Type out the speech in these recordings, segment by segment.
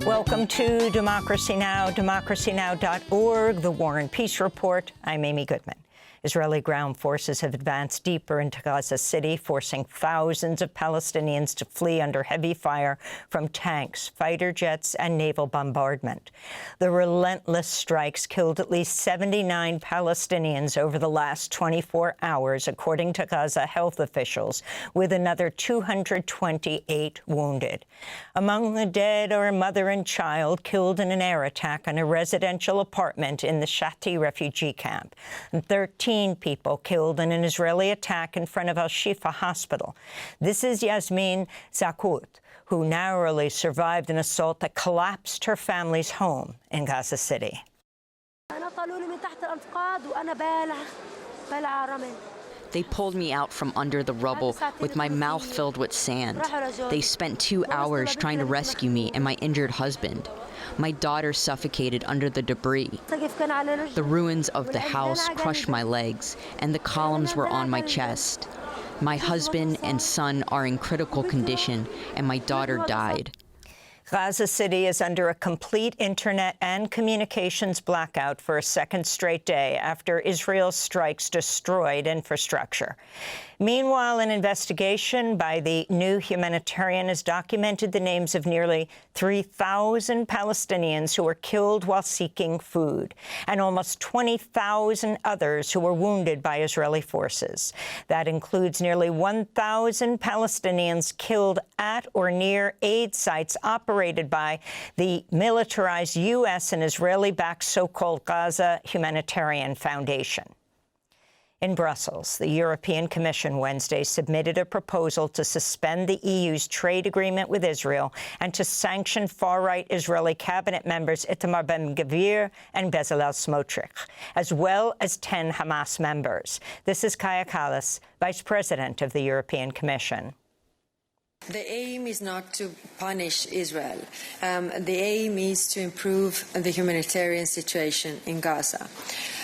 Welcome to Democracy Now!, democracynow.org, the War and Peace Report. I'm Amy Goodman. Israeli ground forces have advanced deeper into Gaza City, forcing thousands of Palestinians to flee under heavy fire from tanks, fighter jets, and naval bombardment. The relentless strikes killed at least 79 Palestinians over the last 24 hours, according to Gaza health officials, with another 228 wounded. Among the dead are a mother and child killed in an air attack on a residential apartment in the Shati refugee camp, and 13 people killed in an Israeli attack in front of Al-Shifa Hospital. This is Yasmin Zakut, who narrowly survived an assault that collapsed her family's home in Gaza City. They pulled me out from under the rubble with my mouth filled with sand. They spent 2 hours trying to rescue me and my injured husband. My daughter suffocated under the debris. The ruins of the house crushed my legs, and the columns were on my chest. My husband and son are in critical condition, and my daughter died. Gaza City is under a complete internet and communications blackout for a second straight day after Israel's strikes destroyed infrastructure. Meanwhile, an investigation by the New Humanitarian has documented the names of nearly 3,000 Palestinians who were killed while seeking food, and almost 20,000 others who were wounded by Israeli forces. That includes nearly 1,000 Palestinians killed at or near aid sites operated by the militarized U.S. and Israeli-backed so-called Gaza Humanitarian Foundation. In Brussels, the European Commission Wednesday submitted a proposal to suspend the EU's trade agreement with Israel and to sanction far-right Israeli cabinet members Itamar Ben-Gvir and Bezalel Smotrich, as well as 10 Hamas members. This is Kaya Kallas, Vice President of the European Commission. The aim is not to punish Israel. The aim is to improve the humanitarian situation in Gaza.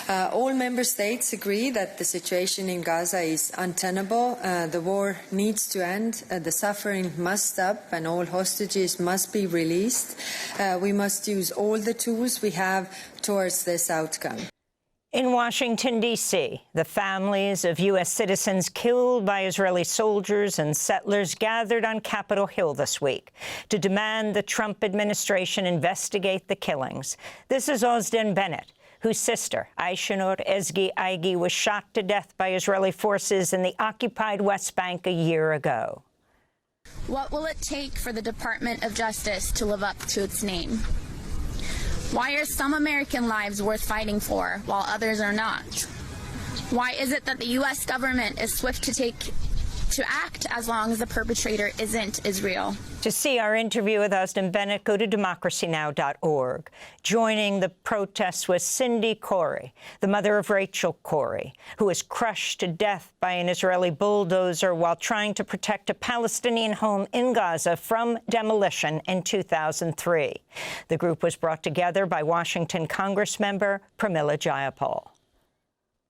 All member states agree that the situation in Gaza is untenable. The war needs to end. The suffering must stop, and all hostages must be released. We must use all the tools we have towards this outcome. In Washington, D.C., the families of U.S. citizens killed by Israeli soldiers and settlers gathered on Capitol Hill this week to demand the Trump administration investigate the killings. This is Ozden Bennett, whose sister, Aishanur Ezgi Aigi, was shot to death by Israeli forces in the occupied West Bank a year ago. What will it take for the Department of Justice to live up to its name? Why are some American lives worth fighting for while others are not? Why is it that the U.S. government is swift to act as long as the perpetrator isn't Israel? To see our interview with Ozden Bennett, go to democracynow.org. Joining the protests was Cindy Corey, the mother of Rachel Corey, who was crushed to death by an Israeli bulldozer while trying to protect a Palestinian home in Gaza from demolition in 2003. The group was brought together by Washington Congressmember Pramila Jayapal.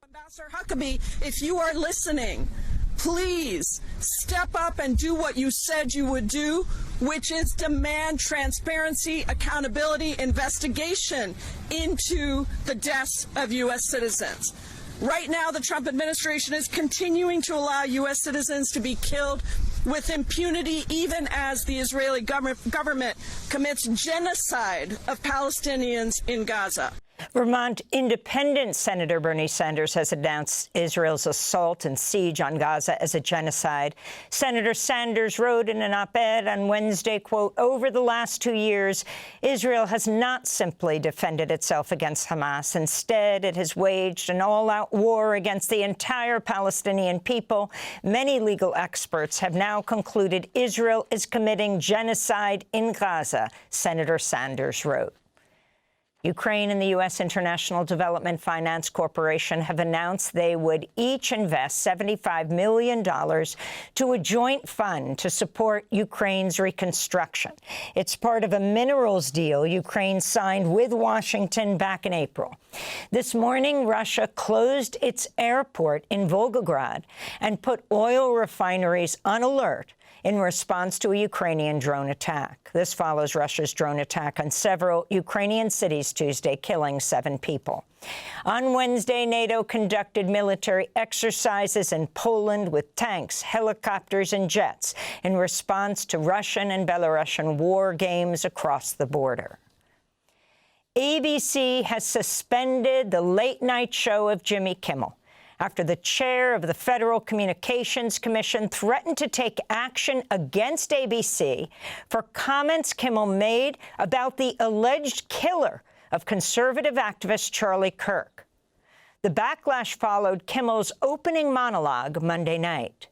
Ambassador Huckabee, if you are listening, please step up and do what you said you would do, which is demand transparency, accountability, investigation into the deaths of U.S. citizens. Right now, the Trump administration is continuing to allow U.S. citizens to be killed with impunity, even as the Israeli government commits genocide of Palestinians in Gaza. Vermont Independent Senator Bernie Sanders has announced Israel's assault and siege on Gaza as a genocide. Senator Sanders wrote in an op-ed on Wednesday, quote, "Over the last 2 years, Israel has not simply defended itself against Hamas. Instead, it has waged an all-out war against the entire Palestinian people. Many legal experts have now concluded Israel is committing genocide in Gaza," Senator Sanders wrote. Ukraine and the U.S. International Development Finance Corporation have announced they would each invest $75 million to a joint fund to support Ukraine's reconstruction. It's part of a minerals deal Ukraine signed with Washington back in April. This morning, Russia closed its airport in Volgograd and put oil refineries on alert in response to a Ukrainian drone attack. This follows Russia's drone attack on several Ukrainian cities Tuesday, killing 7 people. On Wednesday, NATO conducted military exercises in Poland with tanks, helicopters, and jets in response to Russian and Belarusian war games across the border. ABC has suspended the late-night show of Jimmy Kimmel after the chair of the Federal Communications Commission threatened to take action against ABC for comments Kimmel made about the alleged killer of conservative activist Charlie Kirk. The backlash followed Kimmel's opening monologue Monday night.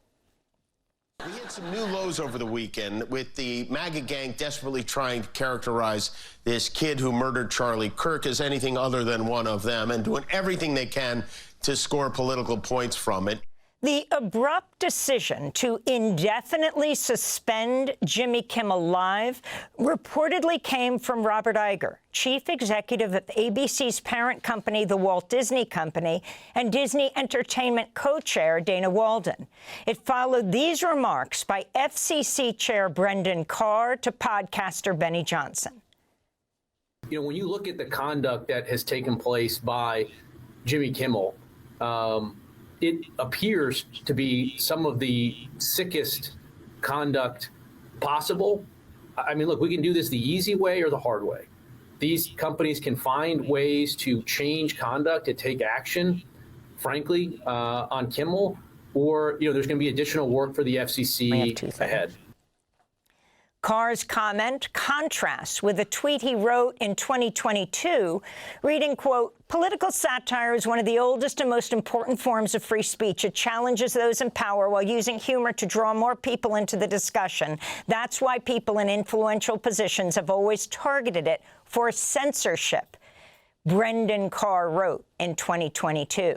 We hit some new lows over the weekend with the MAGA gang desperately trying to characterize this kid who murdered Charlie Kirk as anything other than one of them and doing everything they can to score political points from it. The abrupt decision to indefinitely suspend Jimmy Kimmel Live reportedly came from Robert Iger, chief executive of ABC's parent company, the Walt Disney Company, and Disney Entertainment co-chair Dana Walden. It followed these remarks by FCC Chair Brendan Carr to podcaster Benny Johnson. You know, when you look at the conduct that has taken place by Jimmy Kimmel, it appears to be some of the sickest conduct possible. I mean, look, we can do this the easy way or the hard way. These companies can find ways to change conduct, to take action, frankly, on Kimmel, or, you know, there's going to be additional work for the FCC ahead. Carr's comment contrasts with a tweet he wrote in 2022, reading, quote, "Political satire is one of the oldest and most important forms of free speech. It challenges those in power while using humor to draw more people into the discussion. That's why people in influential positions have always targeted it for censorship," Brendan Carr wrote in 2022.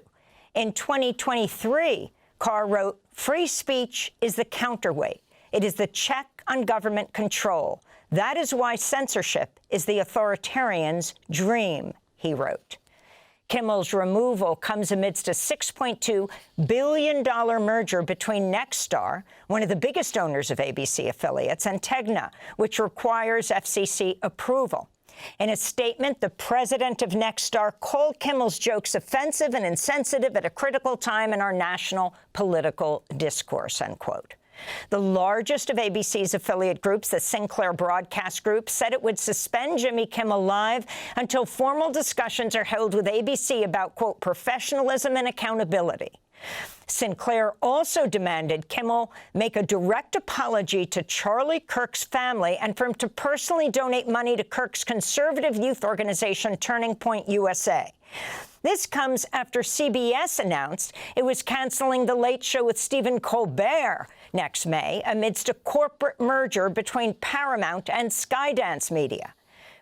In 2023, Carr wrote, "Free speech is the counterweight. It is the check on government control. That is why censorship is the authoritarian's dream," he wrote. Kimmel's removal comes amidst a $6.2 billion merger between Nexstar, one of the biggest owners of ABC affiliates, and Tegna, which requires FCC approval. In a statement, the president of Nexstar called Kimmel's jokes offensive and insensitive at a critical time in our national political discourse, unquote. The largest of ABC's affiliate groups, the Sinclair Broadcast Group, said it would suspend Jimmy Kimmel Live until formal discussions are held with ABC about, quote, professionalism and accountability. Sinclair also demanded Kimmel make a direct apology to Charlie Kirk's family and for him to personally donate money to Kirk's conservative youth organization, Turning Point USA. This comes after CBS announced it was canceling The Late Show with Stephen Colbert next May amidst a corporate merger between Paramount and Skydance Media.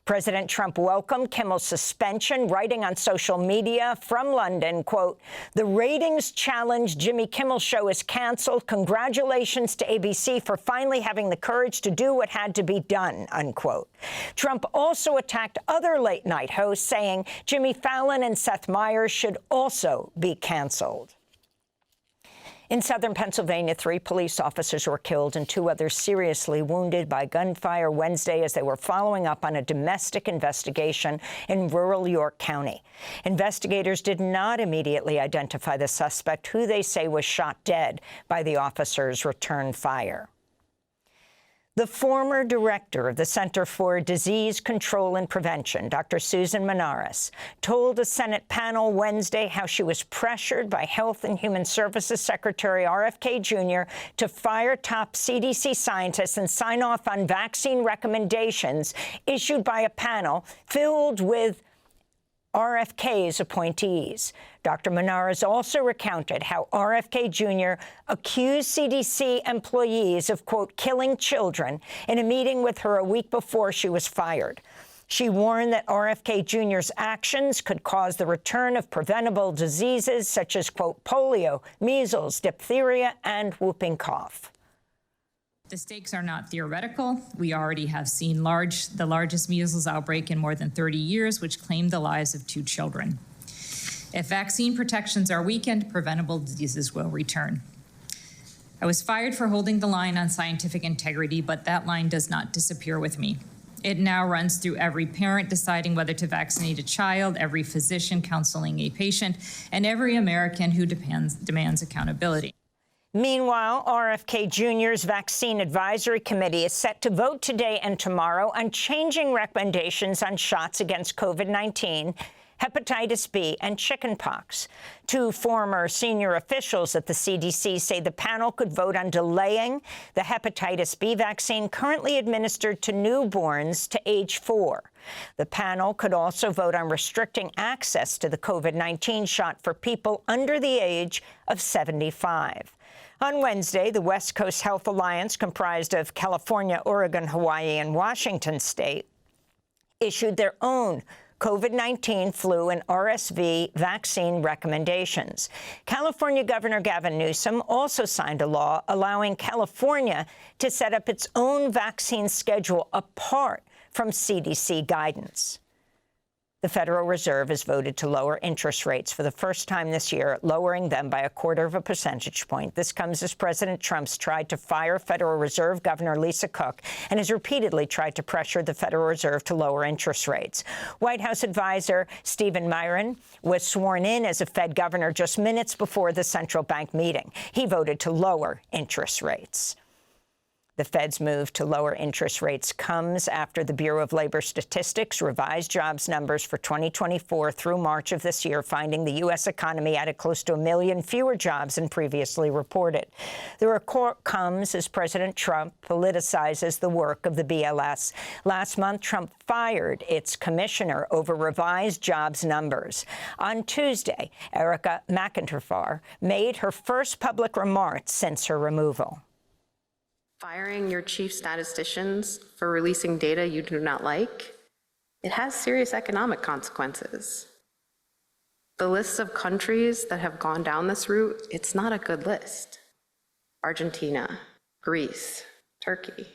President Trump welcomed Kimmel's suspension, writing on social media from London, quote, "The ratings challenge Jimmy Kimmel Show is canceled. Congratulations to ABC for finally having the courage to do what had to be done," unquote. Trump also attacked other late-night hosts, saying Jimmy Fallon and Seth Meyers should also be canceled. In southern Pennsylvania, 3 police officers were killed and 2 others seriously wounded by gunfire Wednesday as they were following up on a domestic investigation in rural York County. Investigators did not immediately identify the suspect, who they say was shot dead by the officers' return fire. The former director of the Center for Disease Control and Prevention, Dr. Susan Manaras, told a Senate panel Wednesday how she was pressured by Health and Human Services Secretary RFK Jr. to fire top CDC scientists and sign off on vaccine recommendations issued by a panel filled with RFK's appointees. Dr. Manaras also recounted how RFK Jr. accused CDC employees of, quote, killing children in a meeting with her a week before she was fired. She warned that RFK Jr.'s actions could cause the return of preventable diseases such as, quote, polio, measles, diphtheria, and whooping cough. The stakes are not theoretical. We already have seen the largest measles outbreak in more than 30 years, which claimed the lives of 2 children. If vaccine protections are weakened, preventable diseases will return. I was fired for holding the line on scientific integrity, but that line does not disappear with me. It now runs through every parent deciding whether to vaccinate a child, every physician counseling a patient, and every American who demands accountability. Meanwhile, RFK Jr.'s Vaccine Advisory Committee is set to vote today and tomorrow on changing recommendations on shots against COVID-19, hepatitis B, and chickenpox. Two former senior officials at the CDC say the panel could vote on delaying the hepatitis B vaccine currently administered to newborns to age 4. The panel could also vote on restricting access to the COVID-19 shot for people under the age of 75. On Wednesday, the West Coast Health Alliance, comprised of California, Oregon, Hawaii, and Washington State, issued their own COVID-19, flu, and RSV vaccine recommendations. California Governor Gavin Newsom also signed a law allowing California to set up its own vaccine schedule apart from CDC guidance. The Federal Reserve has voted to lower interest rates for the first time this year, lowering them by 1/4 percentage point. This comes as President Trump's tried to fire Federal Reserve Governor Lisa Cook and has repeatedly tried to pressure the Federal Reserve to lower interest rates. White House advisor Stephen Miron was sworn in as a Fed governor just minutes before the central bank meeting. He voted to lower interest rates. The Fed's move to lower interest rates comes after the Bureau of Labor Statistics revised jobs numbers for 2024 through March of this year, finding the U.S. economy added close to 1 million fewer jobs than previously reported. The report comes as President Trump politicizes the work of the BLS. Last month, Trump fired its commissioner over revised jobs numbers. On Tuesday, Erica McIntyre made her first public remarks since her removal. Firing your chief statisticians for releasing data you do not like, it has serious economic consequences. The lists of countries that have gone down this route, it's not a good list. Argentina, Greece, Turkey.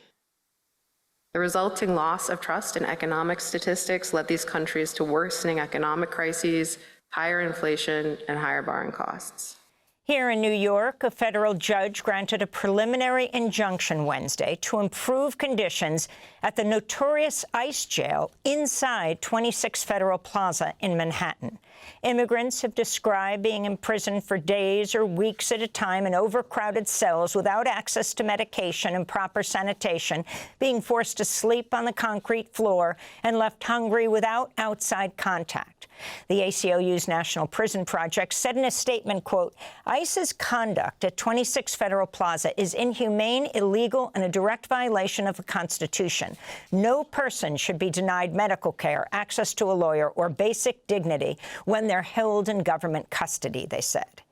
The resulting loss of trust in economic statistics led these countries to worsening economic crises, higher inflation, and higher borrowing costs. Here in New York, a federal judge granted a preliminary injunction Wednesday to improve conditions at the notorious ICE jail inside 26 Federal Plaza in Manhattan. Immigrants have described being imprisoned for days or weeks at a time in overcrowded cells without access to medication and proper sanitation, being forced to sleep on the concrete floor and left hungry without outside contact. The ACLU's National Prison Project said in a statement, quote, ICE's conduct at 26 Federal Plaza is inhumane, illegal, and a direct violation of the Constitution. No person should be denied medical care, access to a lawyer, or basic dignity when they're held in government custody, they said.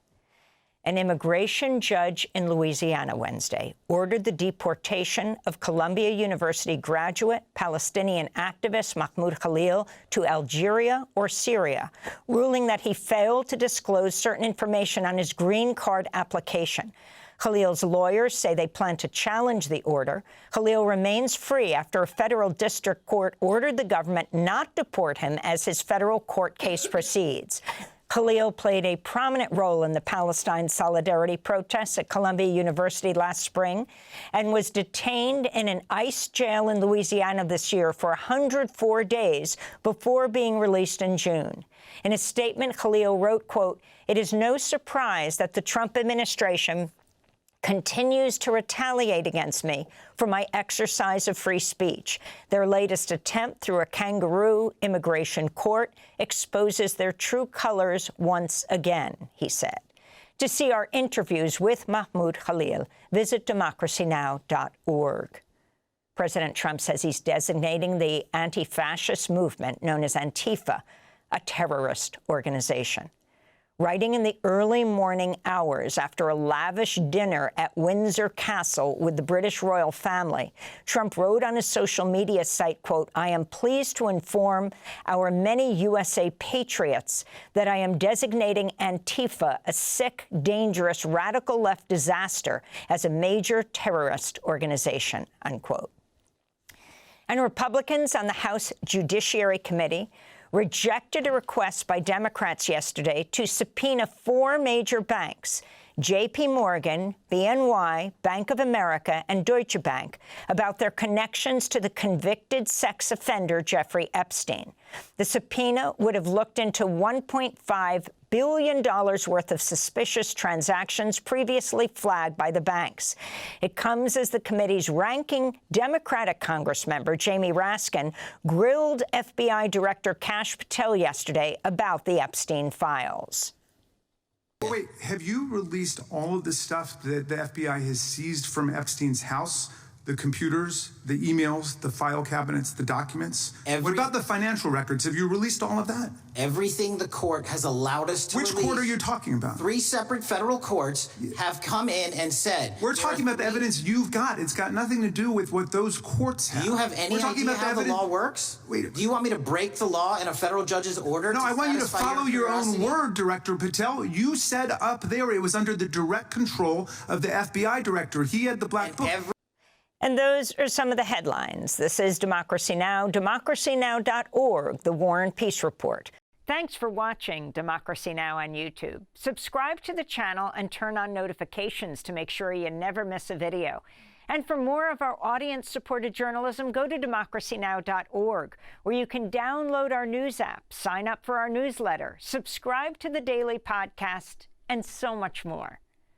An immigration judge in Louisiana Wednesday ordered the deportation of Columbia University graduate Palestinian activist Mahmoud Khalil to Algeria or Syria, ruling that he failed to disclose certain information on his green card application. Khalil's lawyers say they plan to challenge the order. Khalil remains free after a federal district court ordered the government not deport him as his federal court case proceeds. Khalil played a prominent role in the Palestine solidarity protests at Columbia University last spring and was detained in an ICE jail in Louisiana this year for 104 days before being released in June. In a statement, Khalil wrote, quote, "It is no surprise that the Trump administration continues to retaliate against me for my exercise of free speech. Their latest attempt through a kangaroo immigration court exposes their true colors once again," he said. To see our interviews with Mahmoud Khalil, visit democracynow.org. President Trump says he's designating the anti-fascist movement known as Antifa a terrorist organization. Writing in the early morning hours after a lavish dinner at Windsor Castle with the British royal family, Trump wrote on his social media site, quote, "I am pleased to inform our many USA patriots that I am designating Antifa, a sick, dangerous, radical left disaster, as a major terrorist organization," unquote. And Republicans on the House Judiciary Committee rejected a request by Democrats yesterday to subpoena 4 major banks J.P. Morgan, BNY, Bank of America, and Deutsche Bank about their connections to the convicted sex offender Jeffrey Epstein. The subpoena would have looked into $1.5 billion worth of suspicious transactions previously flagged by the banks. It comes as the committee's ranking Democratic Congressmember, Jamie Raskin, grilled FBI Director Kash Patel yesterday about the Epstein files. Wait, have you released all of the stuff that the FBI has seized from Epstein's house? The computers, the emails, the file cabinets, the documents? What about the financial records? Have you released all of that? Everything the court has allowed us to release. Which court are you talking about? 3 separate federal courts have come in and said... We're talking about the evidence you've got. It's got nothing to do with what those courts have. Do you have any idea how the law works? Wait. Do you want me to break the law in a federal judge's order? No, I want you to follow your own word, Director Patel. You said up there it was under the direct control of the FBI director. He had the black book. And those are some of the headlines. This is Democracy Now!, democracynow.org, The War and Peace Report. Thanks for watching Democracy Now! On YouTube. Subscribe to the channel and turn on notifications to make sure you never miss a video. And for more of our audience-supported journalism, go to democracynow.org, where you can download our news app, sign up for our newsletter, subscribe to the daily podcast, and so much more.